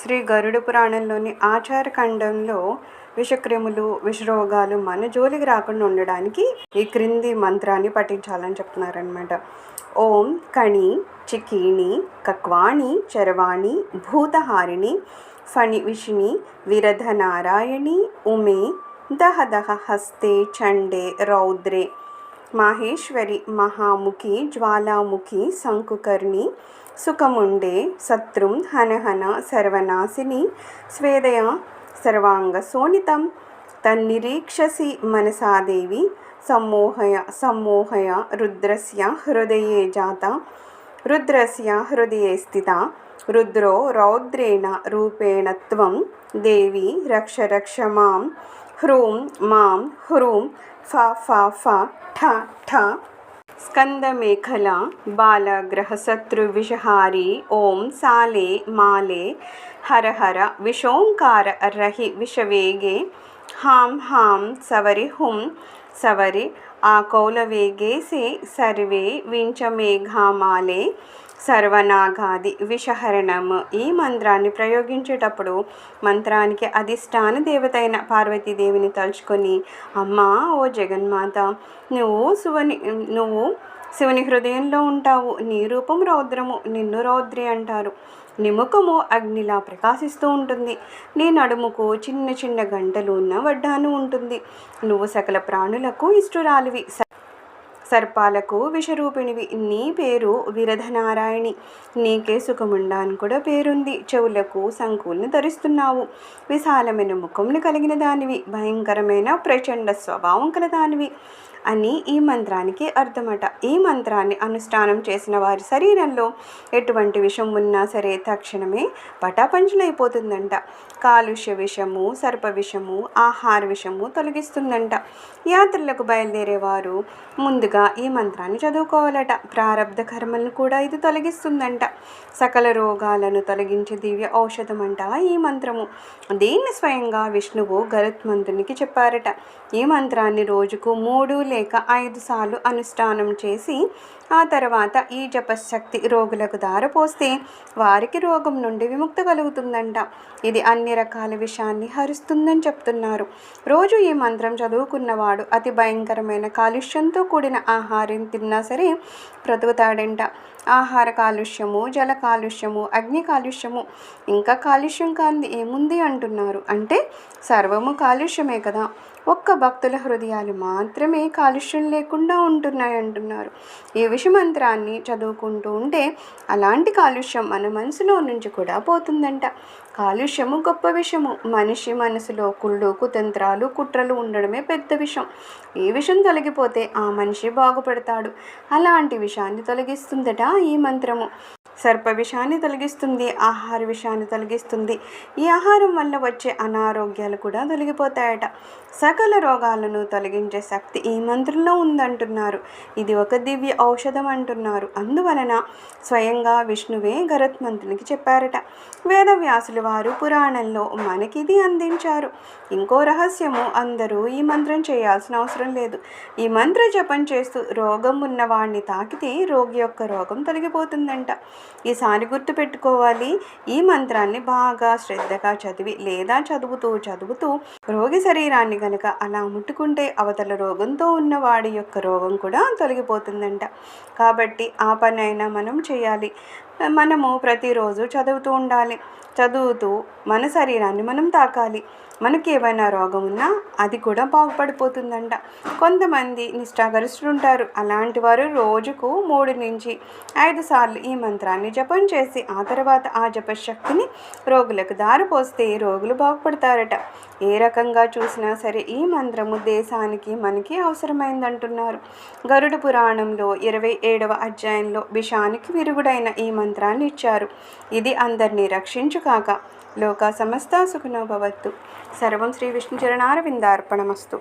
శ్రీ గరుడ పురాణంలోని ఆచారఖండంలో విషక్రిములు విషరోగాలు మన జోలికి రాకుండా ఉండడానికి ఈ క్రింది మంత్రాన్ని పఠించాలని చెప్తున్నారనమాట. ఓం కణి చికీణి కక్వాణి చరవాణి భూతహారిణి ఫణి విషిణి విరధనారాయణి ఉమే దహదహ హస్తే చండే రౌద్రే మాహేశ్వరి మహాముఖి జ్వాలాముఖి శంకుకర్ణి సుఖముండే శత్రుం హనహన సర్వనాశిని స్వేదయ సర్వాంగ శోణితం తన్నిరీక్షసి మనసాదేవి సమ్మోహయ రుద్రస్య హృదయే జాత రుద్రస్య హృదయే స్థిత రుద్రో రౌద్రేణ రూపేణ త్వం దేవి రక్ష రక్ష మాం హ్రూం మాం హ్రూం ఫ ఫ ఫ ఠ ఠ స్కందమేఖల బాలగ్రహశత్రువిషహారి ఓం సాలే మాలే హర హర విషోంకార రహి విషవేగే హాం హాం సవరి హుం సవరి ఆకౌలవేగేసే సర్వే వించమేఘామాలే సర్వనాగాది విషహరణము. ఈ మంత్రాన్ని ప్రయోగించేటప్పుడు మంత్రానికి అధిష్టాన దేవత అయిన పార్వతీదేవిని తలుచుకొని, అమ్మా ఓ జగన్మాత, నువ్వు శివుని హృదయంలో ఉంటావు. నీ రూపం రౌద్రము, నిన్ను రౌద్రి అంటారు. నీ ముఖము అగ్నిలా ప్రకాశిస్తూ ఉంటుంది. నీ నడుముకు చిన్న చిన్న గంటలు ఉన్న వడ్డాను ఉంటుంది. నువ్వు సకల ప్రాణులకు ఇష్టురాలివి, సర్పాలకు విషరూపిణివి. నీ పేరు విరధనారాయణి. నీకే సుఖముండా అని కూడా పేరుంది. చెవులకు సంకుల్ని ధరిస్తున్నావు. విశాలమైన ముఖంను కలిగిన దానివి, భయంకరమైన ప్రచండ స్వభావం కల దానివి అని ఈ మంత్రానికి అర్థమట. ఈ మంత్రాన్ని అనుష్ఠానం చేసిన వారి శరీరంలో ఎటువంటి విషం ఉన్నా సరే తక్షణమే పటాపంచులైపోతుందంట. కాలుష్య విషము, సర్ప విషము, ఆహార విషము తొలగిస్తుందంట. యాత్రలకు బయలుదేరేవారు ముందుగా ఈ మంత్రాన్ని చదువుకోవాలట. ప్రారబ్ధ కర్మలను కూడా ఇది తొలగిస్తుందంట. సకల రోగాలను తొలగించే దివ్య ఔషధం అంట ఈ మంత్రము. దీన్ని స్వయంగా విష్ణువు గరుత్మంతునికి చెప్పారట. ఈ మంత్రాన్ని రోజుకు 3 లేక 5 సార్లు అనుష్ఠానం చేసి ఆ తర్వాత ఈ జపశక్తి రోగులకు దారపోస్తే వారికి రోగం నుండి విముక్తి కలుగుతుందంట. ఇది అన్ని రకాల విషాన్ని హరిస్తుందని చెప్తున్నారు. రోజు ఈ మంత్రం చదువుకున్నవాడు అతి భయంకరమైన కాలుష్యంతో కూడిన ఆహారం తిన్నా సరే బ్రతుకుతాడంట. ఆహార కాలుష్యము, జల కాలుష్యము, అగ్ని కాలుష్యము, ఇంకా కాలుష్యం కాంది ఏముంది అంటున్నారు. అంటే సర్వము కాలుష్యమే కదా. ఒక్క భక్తుల హృదయాలు మాత్రమే కాలుష్యం లేకుండా ఉంటున్నాయి అంటున్నారు. ఈ విషమంత్రాన్ని చదువుకుంటూ ఉంటే అలాంటి కాలుష్యం మన మనసులో నుంచి కూడా పోతుందంట. కాలుష్యము గొప్ప విషము. మనిషి మనసులో కుళ్ళు, కుతంత్రాలు, కుట్రలు ఉండడమే పెద్ద విషం. ఈ విషం తొలగిపోతే ఆ మనిషి బాగుపడతాడు. అలాంటి విషాన్ని తొలగిస్తుందట ఈ మంత్రము. సర్ప విషాన్ని తొలగిస్తుంది, ఆహార విషాన్ని తొలగిస్తుంది. ఈ ఆహారం వల్ల వచ్చే అనారోగ్యాలు కూడా తొలగిపోతాయట. సకల రోగాలను తొలగించే శక్తి ఈ మంత్రంలో ఉందంటున్నారు. ఇది ఒక దివ్య ఔషధం అంటున్నారు. అందువలన స్వయంగా విష్ణువే గరుత్మంతునికి చెప్పారట. వేదవ్యాసులు వారు పురాణంలో మనకిది అందించారు. ఇంకో రహస్యము, అందరూ ఈ మంత్రం చేయాల్సిన అవసరం లేదు. ఈ మంత్ర జపం చేస్తూ రోగం ఉన్నవాడిని తాకితే రోగి యొక్క రోగం తొలగిపోతుందంట. ఈసారి గుర్తు పెట్టుకోవాలి. ఈ మంత్రాన్ని బాగా శ్రద్ధగా చదివి లేదా చదువుతూ రోగి శరీరాన్ని కనుక అలా ముట్టుకుంటే అవతల రోగంతో ఉన్నవాడి యొక్క రోగం కూడా తొలగిపోతుందంట. కాబట్టి ఆ పని అయినా మనం చేయాలి. మనము ప్రతిరోజు చదువుతూ ఉండాలి. చదువుతూ మన శరీరాన్ని మనం తాకాలి. మనకి ఏమైనా రోగం ఉన్నా అది కూడా బాగుపడిపోతుందంట. కొంతమంది నిష్ఠాగరిష్ఠులు ఉంటారు. అలాంటి వారు రోజుకు 3 నుంచి 5 సార్లు ఈ మంత్రాన్ని జపం చేసి ఆ తర్వాత ఆ జపశక్తిని రోగులకు దారిపోస్తే రోగులు బాగుపడతారట. ఏ రకంగా చూసినా సరే ఈ మంత్రము దేశానికి మనకి అవసరమైందంటున్నారు. గరుడ పురాణంలో 27వ అధ్యాయంలో విషానికి విరుగుడైన ఈ మంత్రాన్ని ఇచ్చారు. ఇది అందరినీ రక్షించుకాక. లోకా సమస్త సుఖినో భవంతు. సర్వం శ్రీ విష్ణు చరణారవిందార్పణమస్తు.